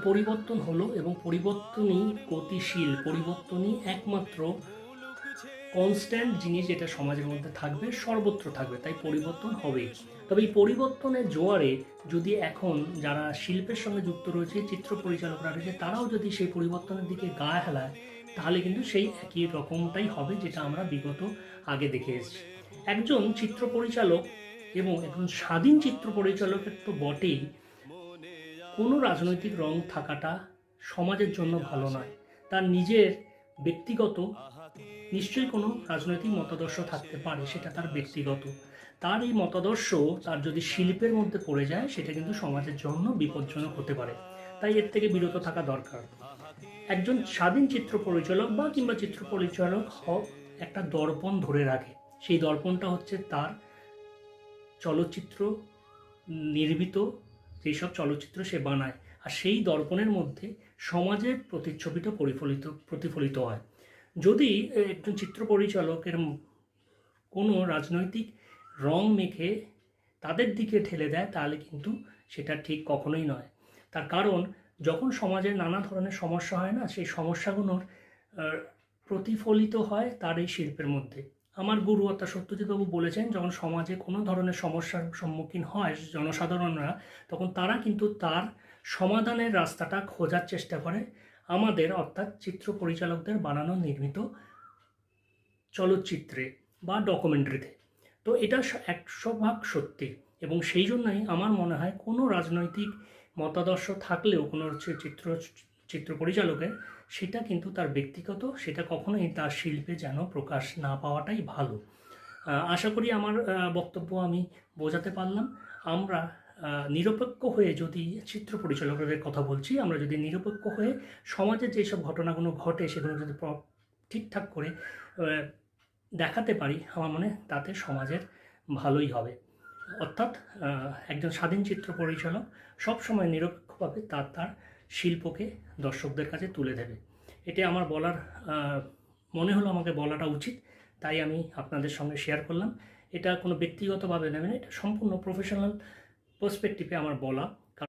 পরিবর্তন হলো এবং পরিবর্তনই গতিশীল, পরিবর্তনই একমাত্র কনস্ট্যান্ট জিনিস যেটা সমাজের মধ্যে থাকবে, সর্বত্র থাকবে, তাই পরিবর্তন হবেই। তবে এই পরিবর্তনের জোয়ারে যদি এখন যারা শিল্পের সঙ্গে যুক্ত রয়েছে, চিত্র পরিচালকরা রয়েছে, তারাও যদি সেই পরিবর্তনের দিকে গা হেলায়, তাহলে কিন্তু সেই একই রকমটাই হবে যেটা আমরা বিগত আগে দেখে এসেছি। একজন চিত্র পরিচালক এবং একজন স্বাধীন চিত্র পরিচালকের তো বটেই, কোনো রাজনৈতিক রং থাকাটা সমাজের জন্য ভালো নয়। তার নিজের ব্যক্তিগত নিশ্চয়ই কোনো রাজনৈতিক মতাদর্শ থাকতে পারে, সেটা তার ব্যক্তিগত। তার এই মতাদর্শ তার যদি শিল্পের মধ্যে পড়ে যায়, সেটা কিন্তু সমাজের জন্য বিপজ্জনক হতে পারে। তাই এর থেকে বিরত থাকা দরকার। একজন স্বাধীন চিত্র পরিচালক বা কিংবা চিত্র পরিচালক একটা দর্পণ ধরে রাখে। সেই দর্পণটা হচ্ছে তার চলচ্চিত্র নির্মিত যেসব চলচ্চিত্র সে বানায়, আর সেই দর্পণের মধ্যে সমাজের প্রতিচ্ছবিটা প্রতিফলিত হয়। যদি একজন চিত্র পরিচালকের কোনো রাজনৈতিক রং মেখে তাদের দিকে ঠেলে দেয়, তাহলে কিন্তু সেটা ঠিক কখনোই নয়। তার কারণ যখন সমাজের নানা ধরনের সমস্যা হয় না, সেই সমস্যাগুলোর প্রতিফলিত হয় তার এই শিল্পের মধ্যে। আমার গুরু অর্থাৎ সত্যজিৎবাবু বলেছেন, যখন সমাজে কোনো ধরনের সমস্যার সম্মুখীন হয় জনসাধারণরা, তখন তারা কিন্তু তার সমাধানের রাস্তাটা খোঁজার চেষ্টা করে আমাদের অর্থাৎ চিত্র পরিচালকদের বানানো নির্মিত চলচ্চিত্রে বা ডকুমেন্টারিতে। তো এটা 100% সত্যি, এবং সেই জন্যই আমার মনে হয় কোনো রাজনৈতিক মতাদর্শ থাকলেও কোনো চিত্র পরিচালকের, সেটা কিন্তু তার ব্যক্তিগত, সেটা কখনোই তার শিল্পে যেন প্রকাশ না পাওয়াটাই ভালো। আশা করি আমার বক্তব্য আমি বোঝাতে পারলাম। আমরা নিরপেক্ষ হয়ে যদি, চিত্র পরিচালকদের কথা বলছি, আমরা যদি নিরপেক্ষ হয়ে সমাজের যেসব ঘটনাগুলো ঘটে সেগুলো যদি ঠিকঠাক করে দেখাতে পারি, আমার মনে তাতে সমাজের ভালোই হবে। অর্থাৎ একজন স্বাধীন চিত্র পরিচালক সবসময় নিরপেক্ষভাবে তার শিল্পকে দর্শকদের কাছে তুলে দেবে। এটি আমার বলার মনে হলো, আমাকে বলাটা উচিত, তাই আমি আপনাদের সঙ্গে শেয়ার করলাম। এটা কোনো ব্যক্তিগতভাবে নেবেন, এটা সম্পূর্ণ প্রফেশনাল পার্সপেক্টিভে আমার বলা।